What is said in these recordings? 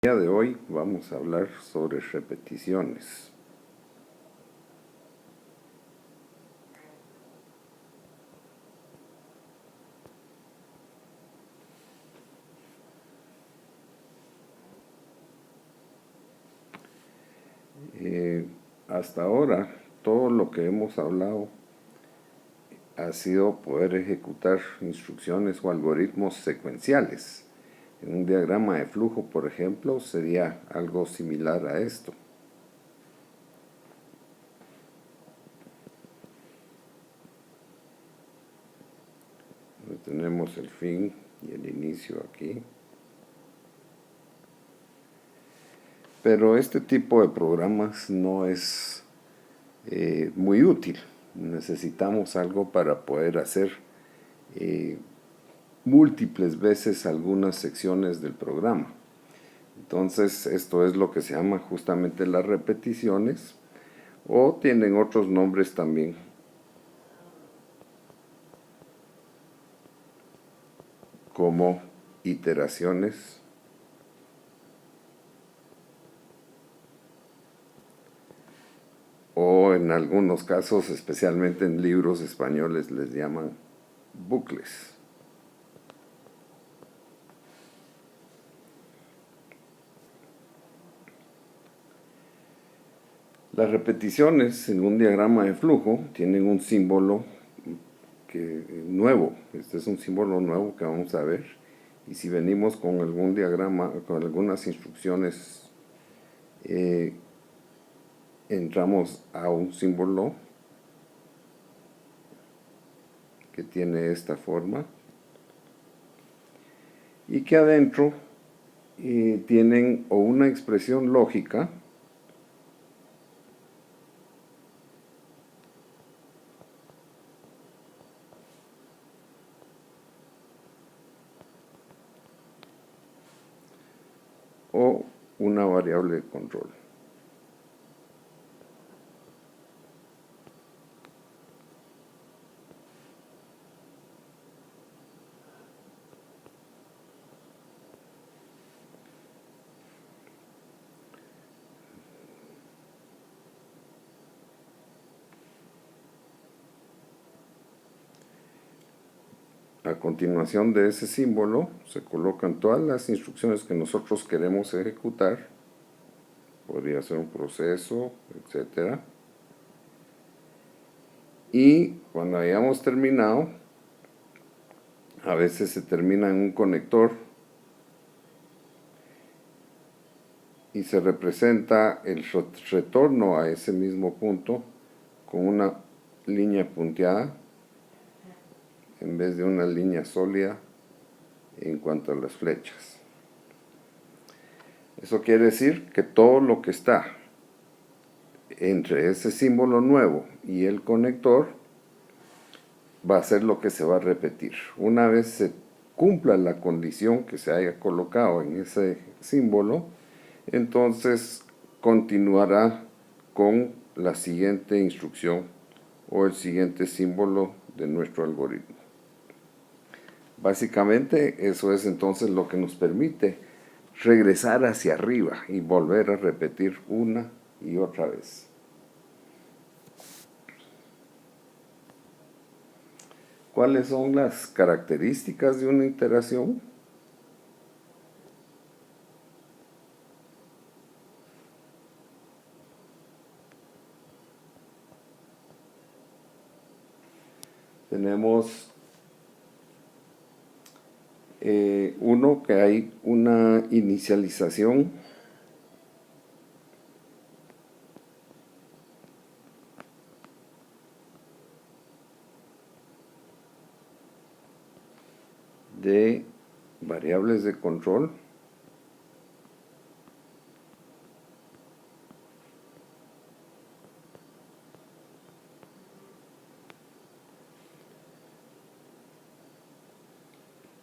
El día de hoy vamos a hablar sobre repeticiones. Hasta ahora, todo lo que hemos hablado ha sido poder ejecutar instrucciones o algoritmos secuenciales. En un diagrama de flujo, por ejemplo, sería algo similar a esto. Tenemos el fin y el inicio aquí. Pero este tipo de programas no es muy útil. Necesitamos algo para poder hacer múltiples veces algunas secciones del programa. Entonces, esto es lo que se llama justamente las repeticiones, o tienen otros nombres también, como iteraciones o en algunos casos, especialmente en libros españoles, les llaman bucles. Las repeticiones en un diagrama de flujo tienen un símbolo nuevo. Este es un símbolo nuevo que vamos a ver. Y si venimos con algún diagrama, con algunas instrucciones, entramos a un símbolo que tiene esta forma y que adentro tienen o una expresión lógica o una variable de control. A continuación de ese símbolo se colocan todas las instrucciones que nosotros queremos ejecutar. Podría ser un proceso, etc. Y cuando hayamos terminado, a veces se termina en un conector y se representa el retorno a ese mismo punto con una línea punteada en vez de una línea sólida en cuanto a las flechas. Eso quiere decir que todo lo que está entre ese símbolo nuevo y el conector va a ser lo que se va a repetir. Una vez se cumpla la condición que se haya colocado en ese símbolo, entonces continuará con la siguiente instrucción o el siguiente símbolo de nuestro algoritmo. Básicamente eso es entonces lo que nos permite regresar hacia arriba y volver a repetir una y otra vez. ¿Cuáles son las características de una iteración? Tenemos uno, que hay una inicialización de variables de control.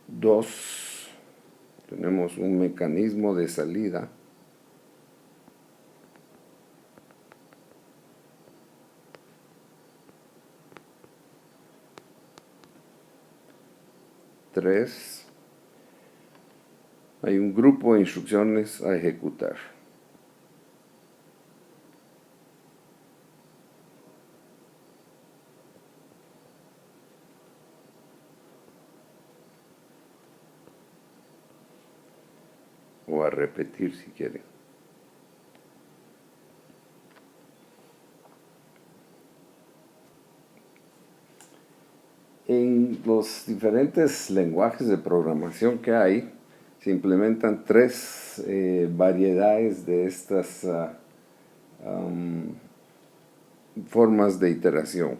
Dos, tenemos un mecanismo de salida. Tres, hay un grupo de instrucciones a ejecutar. O a repetir si quieren. En los diferentes lenguajes de programación que hay, se implementan tres variedades de estas formas de iteración.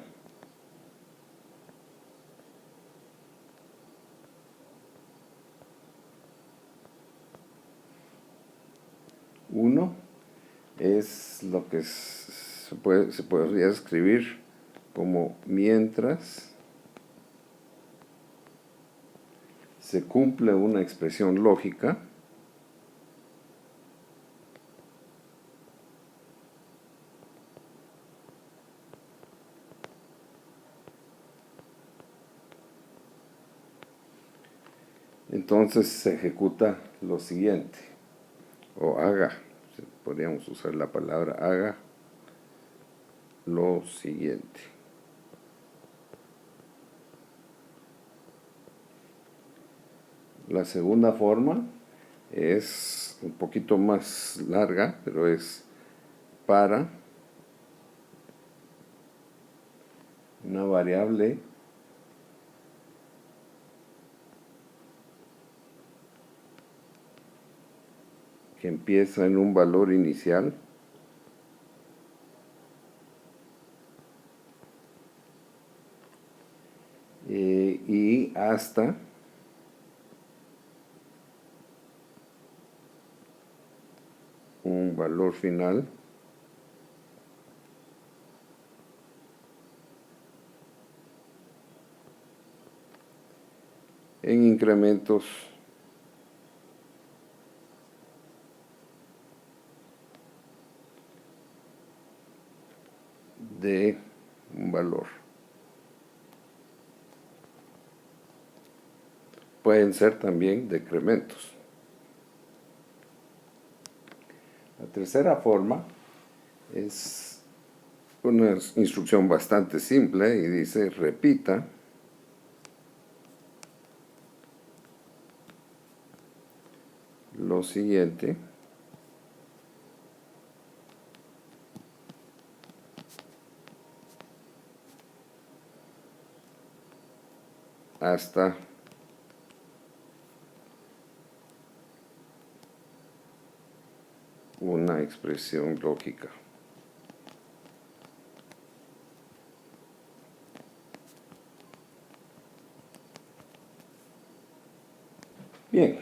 Uno es lo que se podría escribir como mientras se cumple una expresión lógica entonces se ejecuta lo siguiente, o haga, podríamos usar la palabra haga lo siguiente. La segunda forma es un poquito más larga, pero es para una variable que empieza en un valor inicial y hasta un valor final en incrementos de un valor. Pueden ser también decrementos. La tercera forma es una instrucción bastante simple y dice repita lo siguiente hasta una expresión lógica. Bien,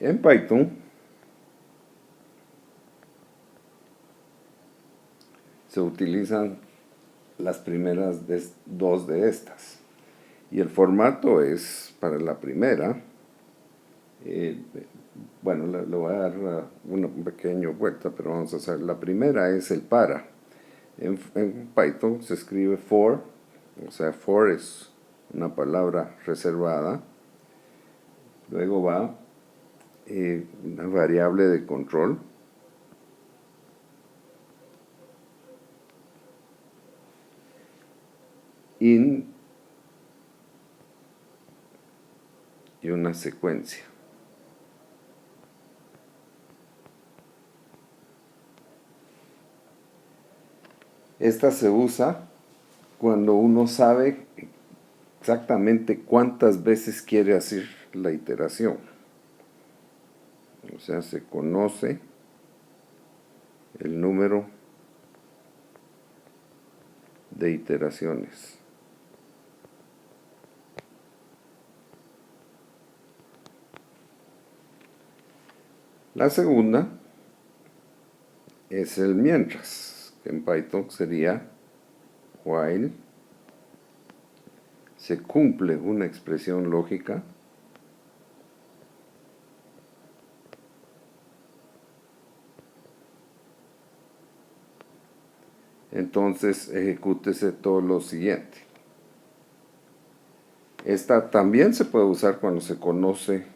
en Python se utilizan las primeras dos de estas. Y el formato es para la primera, bueno, le voy a dar una pequeña vuelta, pero vamos a hacer, la primera es el para. En Python se escribe for, o sea, for es una palabra reservada. Luego va una variable de control. In y una secuencia. Esta se usa cuando uno sabe exactamente cuántas veces quiere hacer la iteración. O sea, se conoce el número de iteraciones. La segunda es el mientras, que en Python sería while se cumple una expresión lógica entonces ejecútese todo lo siguiente. Esta también se puede usar cuando se conoce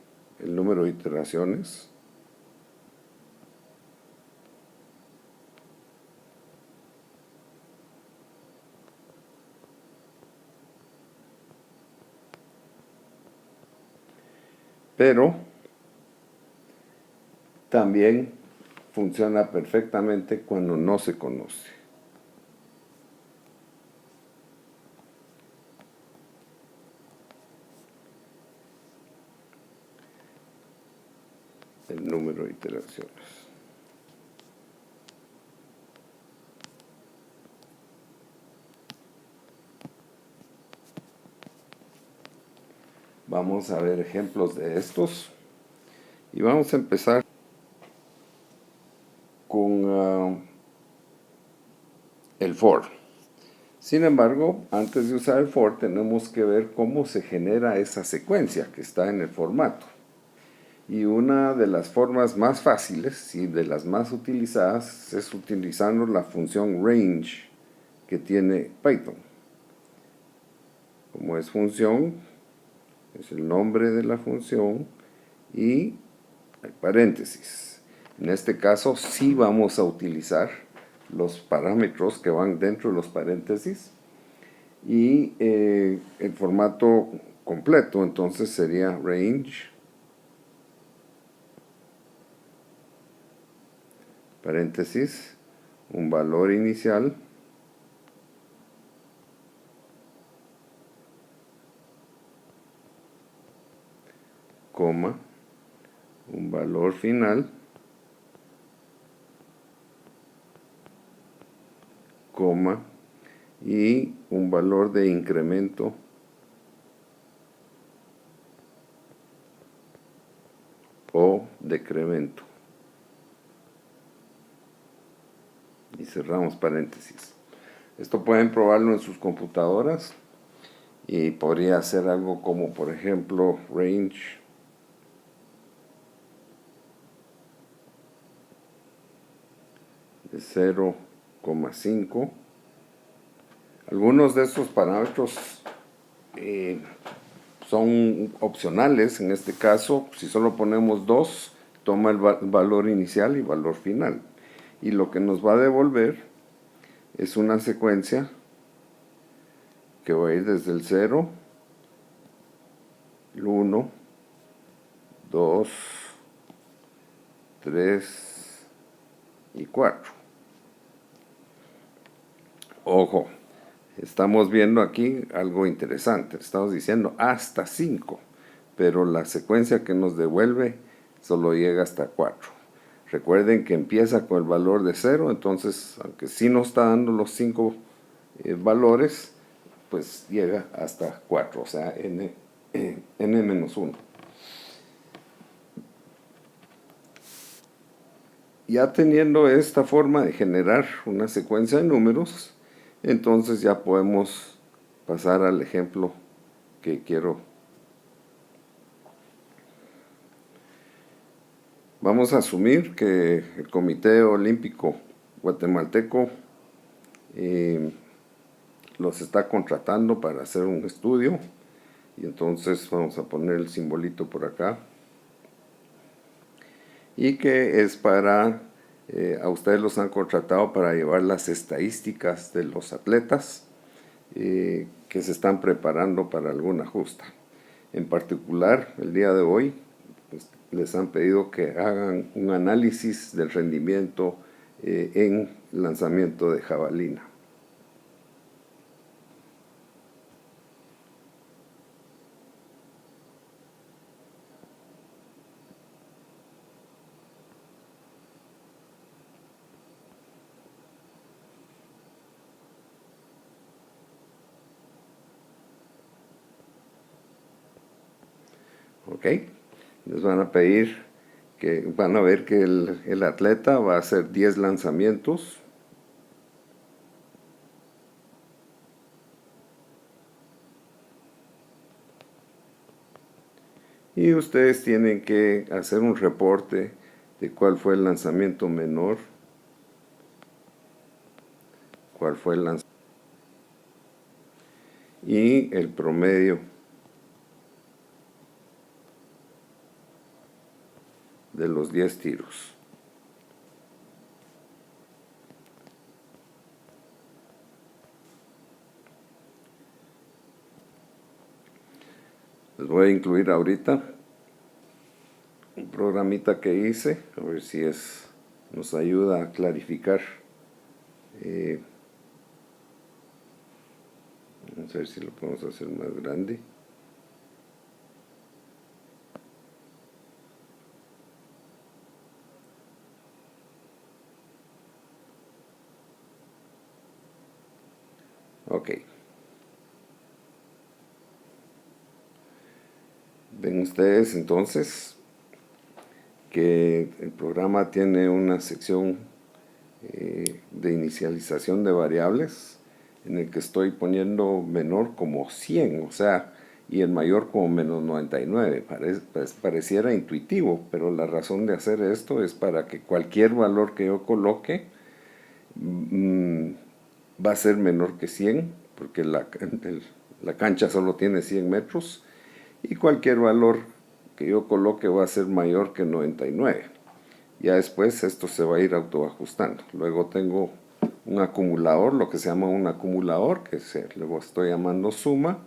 el número de iteraciones. Pero también funciona perfectamente cuando no se conoce. El número de iteraciones. Vamos a ver ejemplos de estos y vamos a empezar con el for. Sin embargo, antes de usar el for tenemos que ver cómo se genera esa secuencia que está en el formato. Y una de las formas más fáciles y de las más utilizadas es utilizando la función range que tiene Python. Como es función, es el nombre de la función y hay paréntesis. En este caso sí vamos a utilizar los parámetros que van dentro de los paréntesis y el formato completo entonces sería range paréntesis, un valor inicial, coma, un valor final, coma, y un valor de incremento o decremento. Y cerramos paréntesis. Esto pueden probarlo en sus computadoras y podría ser algo como, por ejemplo, range de 0,5. Algunos de estos parámetros son opcionales. En este caso, si solo ponemos 2, toma el valor inicial y valor final. Y lo que nos va a devolver es una secuencia que va a ir desde el 0, el 1, 2, 3 y 4. Ojo, estamos viendo aquí algo interesante. Estamos diciendo hasta 5, pero la secuencia que nos devuelve solo llega hasta 4. Recuerden que empieza con el valor de 0, entonces, aunque sí nos está dando los 5 valores, pues llega hasta 4, o sea, n-1. Ya teniendo esta forma de generar una secuencia de números, entonces ya podemos pasar al ejemplo que quiero. Vamos a asumir que el Comité Olímpico Guatemalteco los está contratando para hacer un estudio y entonces vamos a poner el simbolito por acá y que es para a ustedes los han contratado para llevar las estadísticas de los atletas que se están preparando para alguna justa. En particular, el día de hoy pues, les han pedido que hagan un análisis del rendimiento en lanzamiento de jabalina. ¿Ok? Les van a pedir que van a ver que el atleta va a hacer 10 lanzamientos. Y ustedes tienen que hacer un reporte de cuál fue el lanzamiento menor, cuál fue el lanzamiento y el promedio de los 10 tiros. Les voy a incluir ahorita un programita que hice, a ver si nos ayuda a clarificar. Vamos a ver si lo podemos hacer más grande. Ok. Ven ustedes entonces que el programa tiene una sección de inicialización de variables en el que estoy poniendo menor como 100, o sea, y el mayor como menos 99. Pareciera intuitivo, pero la razón de hacer esto es para que cualquier valor que yo coloque va a ser menor que 100, porque la cancha solo tiene 100 metros, y cualquier valor que yo coloque va a ser mayor que 99. Ya después esto se va a ir autoajustando. Luego tengo un acumulador, lo que se llama un acumulador, que luego estoy llamando suma,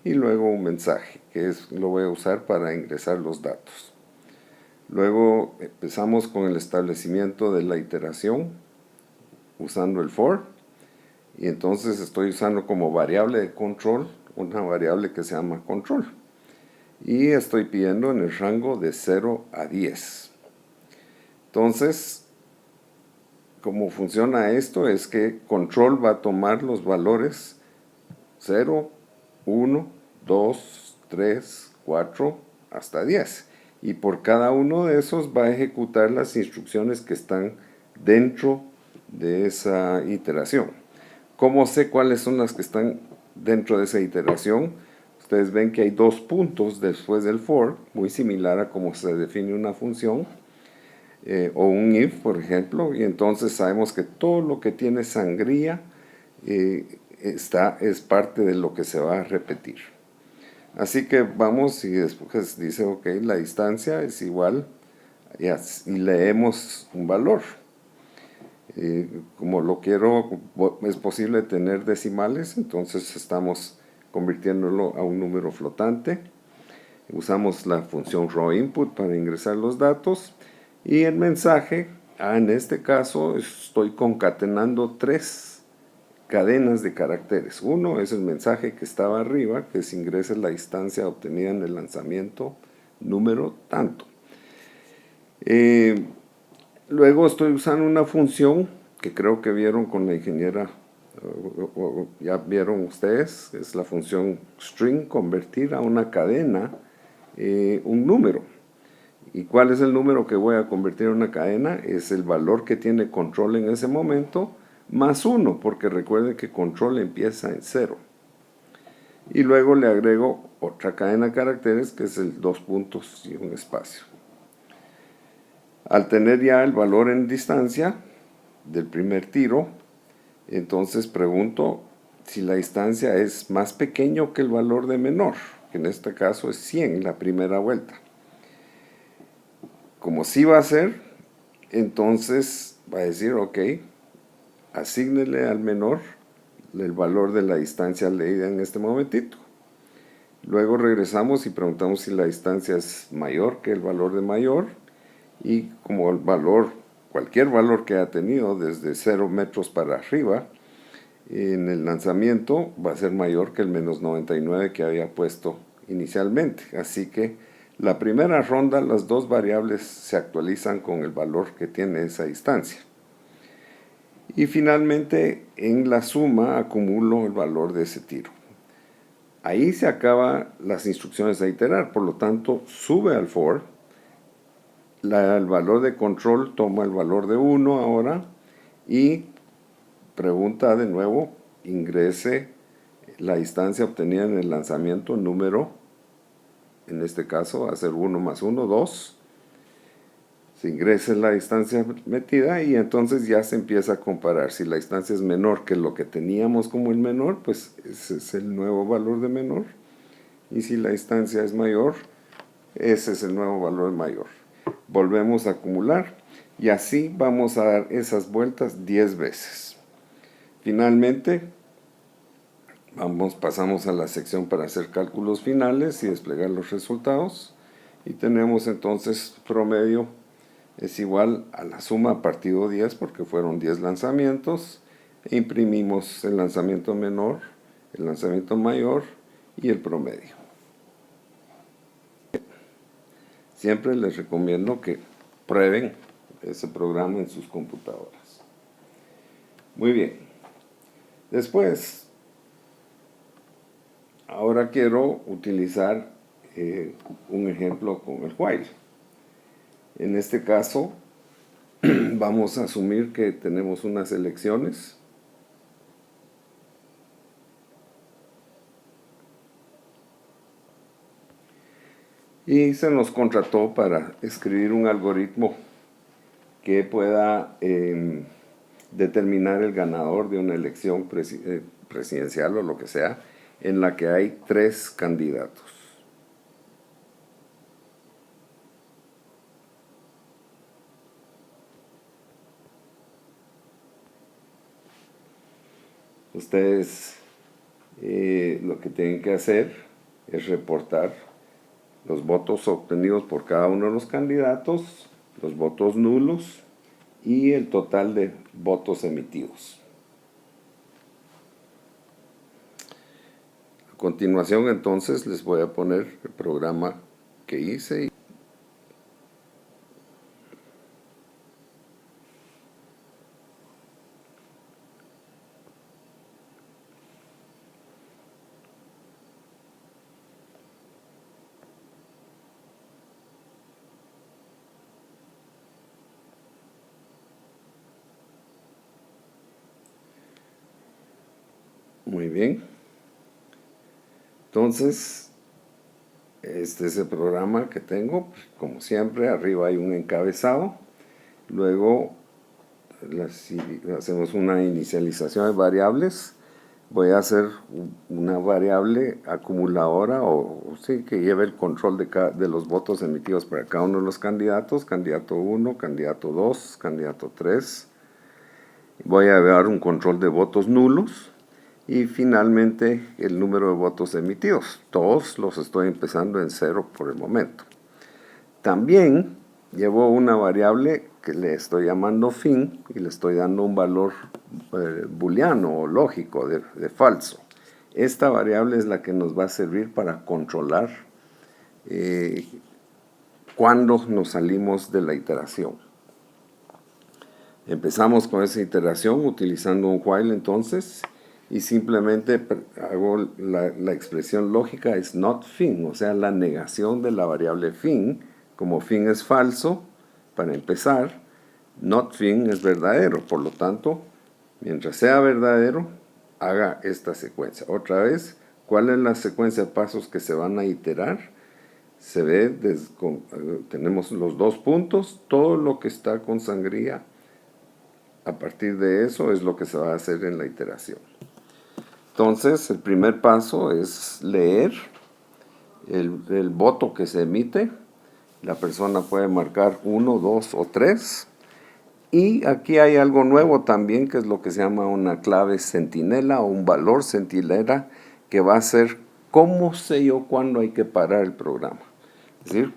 y luego un mensaje, que lo voy a usar para ingresar los datos. Luego empezamos con el establecimiento de la iteración usando el for, y entonces estoy usando como variable de control una variable que se llama control, y estoy pidiendo en el rango de 0 a 10. Entonces, cómo funciona esto es que control va a tomar los valores 0, 1, 2, 3, 4, hasta 10. Y por cada uno de esos va a ejecutar las instrucciones que están dentro de esa iteración. ¿Cómo sé cuáles son las que están dentro de esa iteración? Ustedes ven que hay 2 puntos después del for, muy similar a cómo se define una función. O un if, por ejemplo, y entonces sabemos que todo lo que tiene sangría es parte de lo que se va a repetir. Así que vamos y después dice, ok, la distancia es igual, y leemos un valor. Como lo quiero, es posible tener decimales, entonces estamos convirtiéndolo a un número flotante. Usamos la función raw input para ingresar los datos. Y el mensaje, en este caso estoy concatenando 3 cadenas de caracteres. Uno es el mensaje que estaba arriba, que es ingrese la instancia obtenida en el lanzamiento número tanto. Luego estoy usando una función que creo que vieron con la ingeniera, o ya vieron ustedes, es la función string, convertir a una cadena un número. ¿Y cuál es el número que voy a convertir en una cadena? Es el valor que tiene control en ese momento, más 1, porque recuerden que control empieza en 0. Y luego le agrego otra cadena de caracteres, que es el 2 puntos y un espacio. Al tener ya el valor en distancia del primer tiro, entonces pregunto si la distancia es más pequeño que el valor de menor, que en este caso es 100, la primera vuelta. Como sí va a ser, entonces va a decir, ok, asígnele al menor el valor de la distancia leída en este momentito. Luego regresamos y preguntamos si la distancia es mayor que el valor de mayor, y como el valor, cualquier valor que haya tenido desde 0 metros para arriba, en el lanzamiento va a ser mayor que el menos 99 que había puesto inicialmente. Así que la primera ronda, las 2 variables se actualizan con el valor que tiene esa distancia. Y finalmente, en la suma, acumulo el valor de ese tiro. Ahí se acaban las instrucciones a iterar, por lo tanto, sube al for. El valor de control toma el valor de 1 ahora y pregunta de nuevo, ingrese la distancia obtenida en el lanzamiento número, en este caso va a ser 1 más 1, 2. Se ingresa la distancia metida y entonces ya se empieza a comparar. Si la distancia es menor que lo que teníamos como el menor, pues ese es el nuevo valor de menor. Y si la distancia es mayor, ese es el nuevo valor mayor. volvemos a acumular y así vamos a dar esas vueltas 10 veces. Finalmente, pasamos a la sección para hacer cálculos finales y desplegar los resultados y tenemos entonces promedio es igual a la suma partido 10 porque fueron 10 lanzamientos e imprimimos el lanzamiento menor, el lanzamiento mayor y el promedio. Siempre les recomiendo que prueben ese programa en sus computadoras. Muy bien. Después, ahora quiero utilizar un ejemplo con el while. En este caso, vamos a asumir que tenemos unas elecciones. Y se nos contrató para escribir un algoritmo que pueda determinar el ganador de una elección presidencial o lo que sea, en la que hay 3 candidatos. Ustedes lo que tienen que hacer es reportar los votos obtenidos por cada uno de los candidatos, los votos nulos y el total de votos emitidos. A continuación, entonces, les voy a poner el programa que hice. Muy bien. Entonces, este es el programa que tengo. Como siempre, arriba hay un encabezado. Luego hacemos una inicialización de variables. Voy a hacer una variable acumuladora o sí, que lleve el control de los votos emitidos para cada uno de los candidatos. Candidato 1, candidato 2, candidato 3. Voy a dar un control de votos nulos. Y finalmente el número de votos emitidos. Todos los estoy empezando en 0 por el momento. También llevo una variable que le estoy llamando fin y le estoy dando un valor booleano o lógico de falso. Esta variable es la que nos va a servir para controlar cuándo nos salimos de la iteración. Empezamos con esa iteración utilizando un while entonces. Y simplemente hago la expresión lógica es not fin, o sea, la negación de la variable fin. Como fin es falso, para empezar, not fin es verdadero. Por lo tanto, mientras sea verdadero, haga esta secuencia. Otra vez, ¿cuál es la secuencia de pasos que se van a iterar? Se ve, tenemos los 2 puntos, todo lo que está con sangría, a partir de eso es lo que se va a hacer en la iteración. Entonces, el primer paso es leer el voto que se emite. La persona puede marcar 1, 2 o 3. Y aquí hay algo nuevo también, que es lo que se llama una clave centinela o un valor centinela, que va a ser cómo sé yo cuándo hay que parar el programa. Es decir,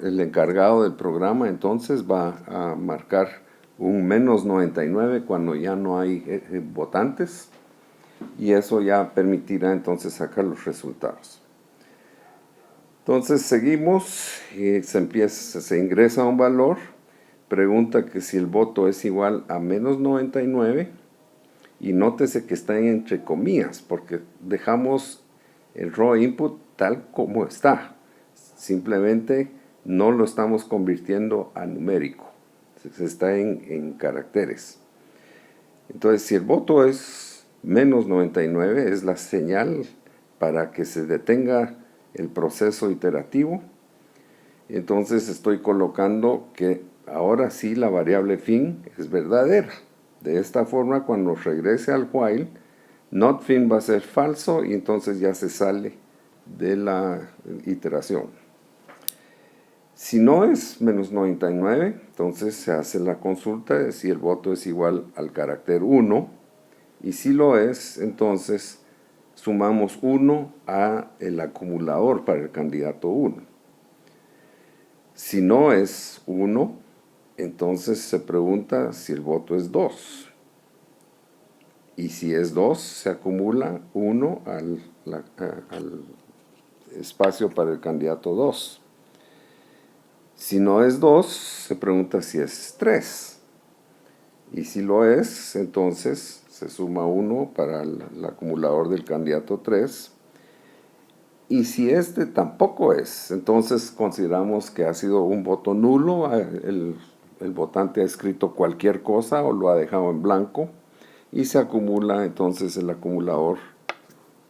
el encargado del programa entonces va a marcar un menos 99 cuando ya no hay votantes. Y eso ya permitirá entonces sacar los resultados. Entonces seguimos y se ingresa un valor, pregunta que si el voto es igual a menos 99 y nótese que está entre comillas porque dejamos el raw input tal como está. Simplemente no lo estamos convirtiendo a numérico, está en caracteres. Entonces si el voto es menos 99 es la señal para que se detenga el proceso iterativo. Entonces estoy colocando que ahora sí la variable fin es verdadera. De esta forma, cuando regrese al while, not fin va a ser falso y entonces ya se sale de la iteración. Si no es menos 99, entonces se hace la consulta de si el voto es igual al carácter 1, y si lo es, entonces sumamos 1 a el acumulador para el candidato 1. Si no es 1, entonces se pregunta si el voto es 2. Y si es 2, se acumula 1 al espacio para el candidato 2. Si no es 2, se pregunta si es 3. Y si lo es, entonces se suma 1 para el acumulador del candidato 3. Y si este tampoco es, entonces consideramos que ha sido un voto nulo. El votante ha escrito cualquier cosa o lo ha dejado en blanco. Y se acumula entonces el acumulador,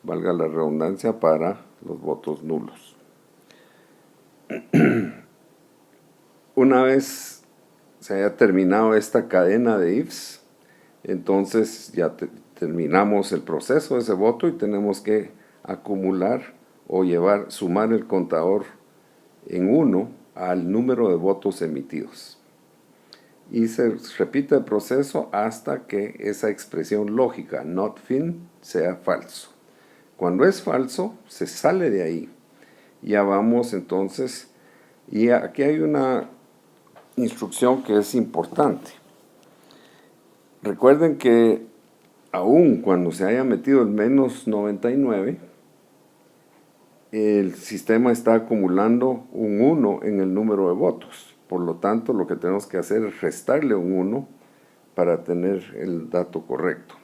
valga la redundancia, para los votos nulos. Una vez se haya terminado esta cadena de ifs, entonces ya terminamos el proceso de ese voto y tenemos que acumular o sumar el contador en 1 al número de votos emitidos. Y se repite el proceso hasta que esa expresión lógica, not fin, sea falso. Cuando es falso, se sale de ahí. Ya vamos entonces, y aquí hay una instrucción que es importante. Recuerden que aun cuando se haya metido el menos 99, el sistema está acumulando un 1 en el número de votos. Por lo tanto, lo que tenemos que hacer es restarle un 1 para tener el dato correcto.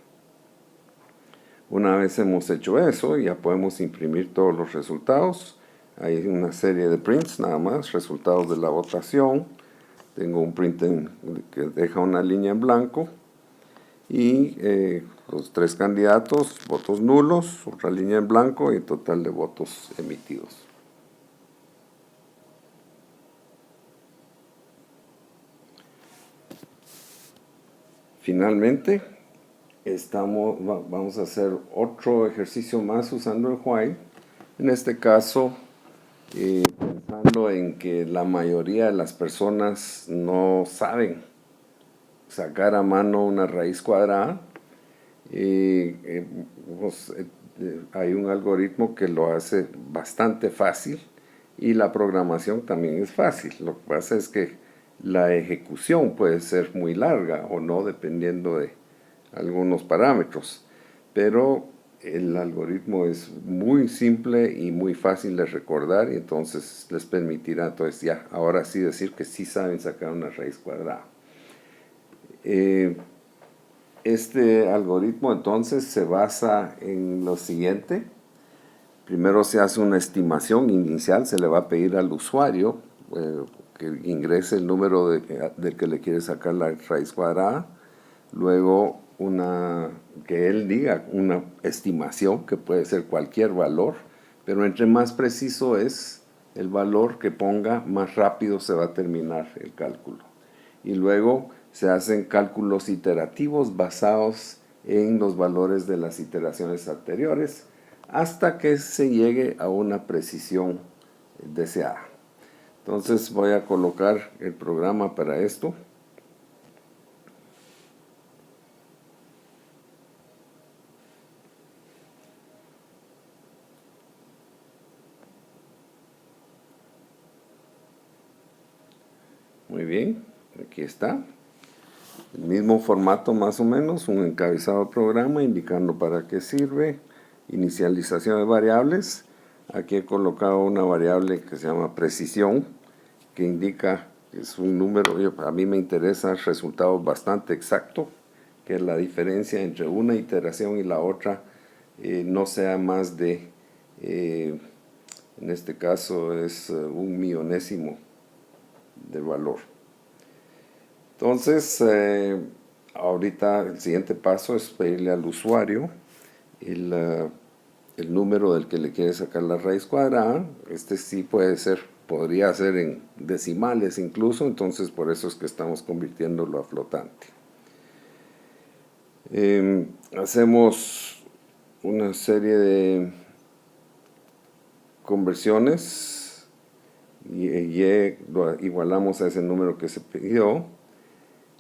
Una vez hemos hecho eso, ya podemos imprimir todos los resultados. Hay una serie de prints nada más, resultados de la votación. Tengo un print que deja una línea en blanco y los 3 candidatos, votos nulos, otra línea en blanco y total de votos emitidos. Finalmente, vamos a hacer otro ejercicio más usando el while. En este caso, pensando en que la mayoría de las personas no saben sacar a mano una raíz cuadrada, hay un algoritmo que lo hace bastante fácil y la programación también es fácil. Lo que pasa es que la ejecución puede ser muy larga o no, dependiendo de algunos parámetros, pero el algoritmo es muy simple y muy fácil de recordar, y entonces les permitirá entonces ya ahora sí decir que sí saben sacar una raíz cuadrada. Este algoritmo entonces se basa en lo siguiente. Primero se hace una estimación inicial, se le va a pedir al usuario que ingrese el número del que le quiere sacar la raíz cuadrada. Luego que él diga una estimación, que puede ser cualquier valor, pero entre más preciso es el valor que ponga, más rápido se va a terminar el cálculo. Y luego se hacen cálculos iterativos basados en los valores de las iteraciones anteriores hasta que se llegue a una precisión deseada. Entonces voy a colocar el programa para esto. Muy bien, aquí está. El mismo formato más o menos, un encabezado de programa indicando para qué sirve, inicialización de variables. Aquí he colocado una variable que se llama precisión, que indica que es un número. A mí me interesa el resultado bastante exacto, que la diferencia entre una iteración y la otra no sea más de, en este caso es un millonésimo de valor. Entonces, ahorita el siguiente paso es pedirle al usuario el número del que le quiere sacar la raíz cuadrada. Este sí podría ser en decimales incluso, entonces por eso es que estamos convirtiéndolo a flotante. Hacemos una serie de conversiones y lo igualamos a ese número que se pidió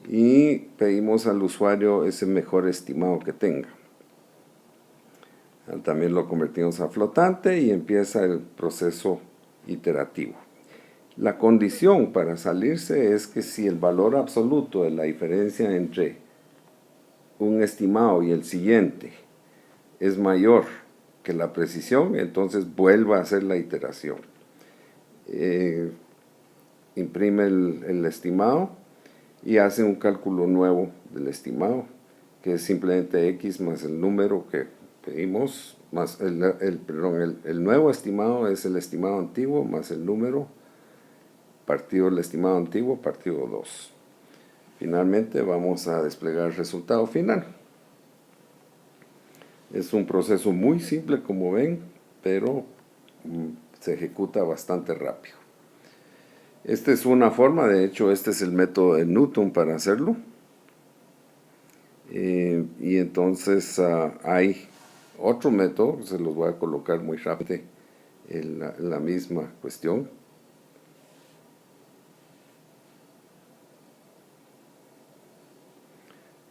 y pedimos al usuario ese mejor estimado que tenga. También lo convertimos a flotante y empieza el proceso iterativo. La condición para salirse es que si el valor absoluto de la diferencia entre un estimado y el siguiente es mayor que la precisión, entonces vuelva a hacer la iteración. Imprime el estimado y hace un cálculo nuevo del estimado, que es simplemente x más el número que pedimos, más el nuevo estimado es el estimado antiguo más el número partido el estimado antiguo partido 2. Finalmente vamos a desplegar el resultado final. Es un proceso muy simple, como ven, pero se ejecuta bastante rápido. Esta es una forma, de hecho este es el método de Newton para hacerlo. Y entonces hay otro método, se los voy a colocar muy rápido en la misma cuestión.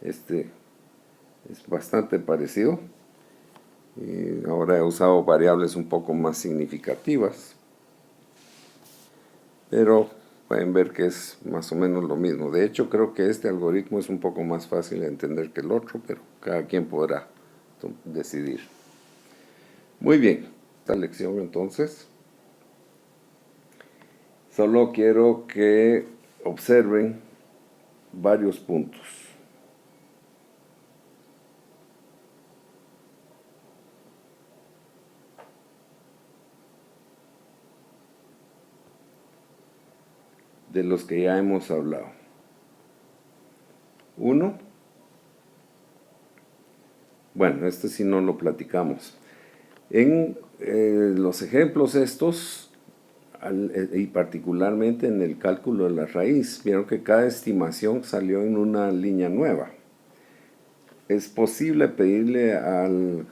Este es bastante parecido. Y ahora he usado variables un poco más significativas, pero pueden ver que es más o menos lo mismo. De hecho, creo que este algoritmo es un poco más fácil de entender que el otro, pero cada quien podrá decidir. Muy bien, esta lección entonces. Solo quiero que observen varios puntos. De los que ya hemos hablado. Uno, bueno, este sí no lo platicamos. En los ejemplos estos, y particularmente en el cálculo de la raíz, vieron que cada estimación salió en una línea nueva. Es posible pedirle al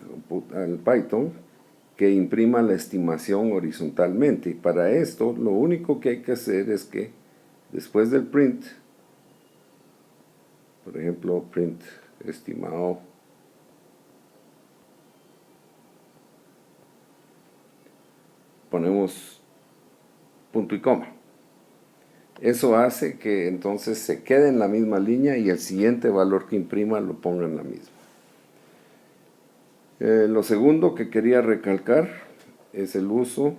Python que imprima la estimación horizontalmente, y para esto lo único que hay que hacer es que después del print, por ejemplo, print estimado, ponemos punto y coma. Eso hace que entonces se quede en la misma línea y el siguiente valor que imprima lo ponga en la misma. Lo segundo que quería recalcar es el uso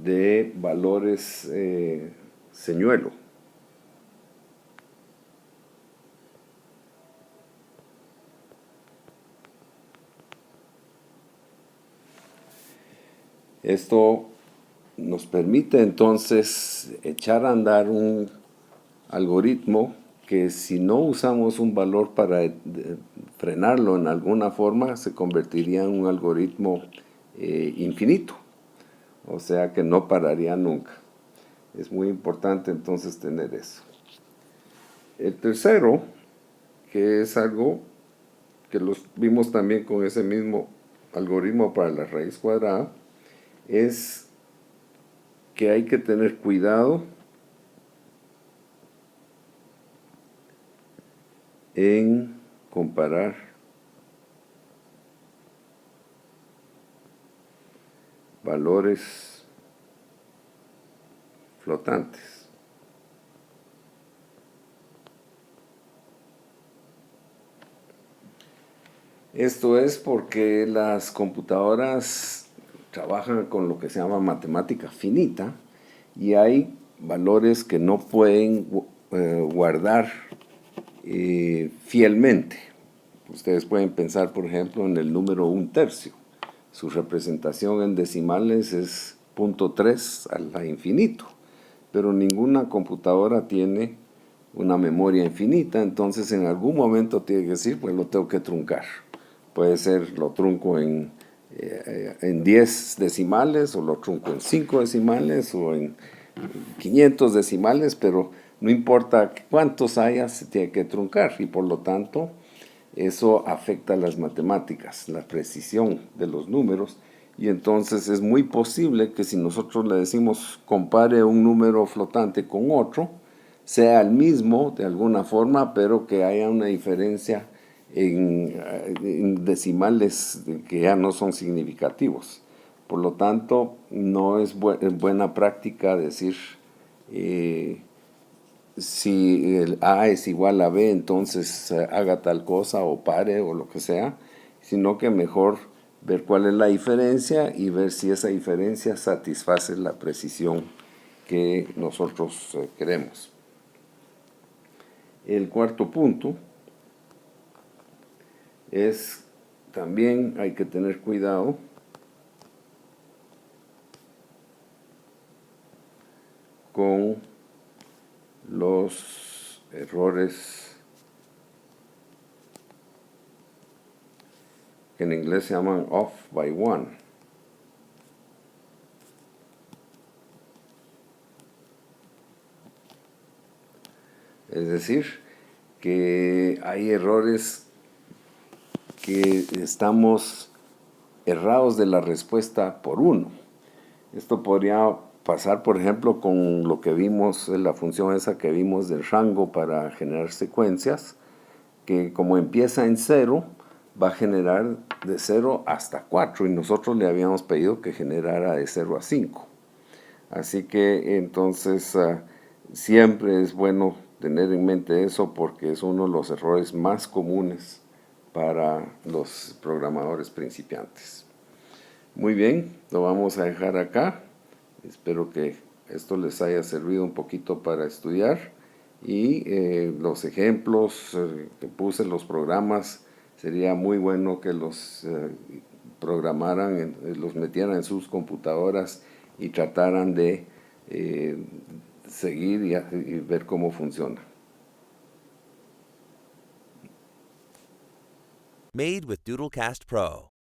de valores señuelo. Esto nos permite entonces echar a andar un algoritmo que si no usamos un valor para frenarlo en alguna forma, se convertiría en un algoritmo infinito. O sea que no pararía nunca. Es muy importante entonces tener eso. El tercero, que es algo que los vimos también con ese mismo algoritmo para la raíz cuadrada, es que hay que tener cuidado en comparar valores flotantes. Esto es porque las computadoras trabajan con lo que se llama matemática finita y hay valores que no pueden guardar fielmente. Ustedes pueden pensar, por ejemplo, en el número 1/3. Su representación en decimales es 0.3 a la infinito, pero ninguna computadora tiene una memoria infinita, entonces en algún momento tiene que decir, pues lo tengo que truncar. Puede ser, lo trunco en 10 decimales, o lo trunco en 5 decimales, o en 500 decimales, pero no importa cuántos haya, se tiene que truncar, y por lo tanto eso afecta las matemáticas, la precisión de los números, Y entonces es muy posible que si nosotros le decimos compare un número flotante con otro, sea el mismo de alguna forma, pero que haya una diferencia en decimales que ya no son significativos. Por lo tanto, no es buena práctica decir si el A es igual a B, entonces haga tal cosa o pare o lo que sea, sino que mejor ver cuál es la diferencia y ver si esa diferencia satisface la precisión que nosotros queremos. El cuarto punto es también hay que tener cuidado con los errores que en inglés se llaman off by one. Es decir, que hay errores que estamos errados de la respuesta por uno. Esto podría pasar, por ejemplo, con lo que vimos, la función esa que vimos del rango para generar secuencias, que como empieza en 0, va a generar de 0 hasta 4 y nosotros le habíamos pedido que generara de 0 a 5. Así que entonces siempre es bueno tener en mente eso porque es uno de los errores más comunes para los programadores principiantes. Muy bien, lo vamos a dejar acá. Espero que esto les haya servido un poquito para estudiar y los ejemplos que puse, los programas, sería muy bueno que los programaran, los metieran en sus computadoras y trataran de seguir y ver cómo funciona. Made with Doodlecast Pro.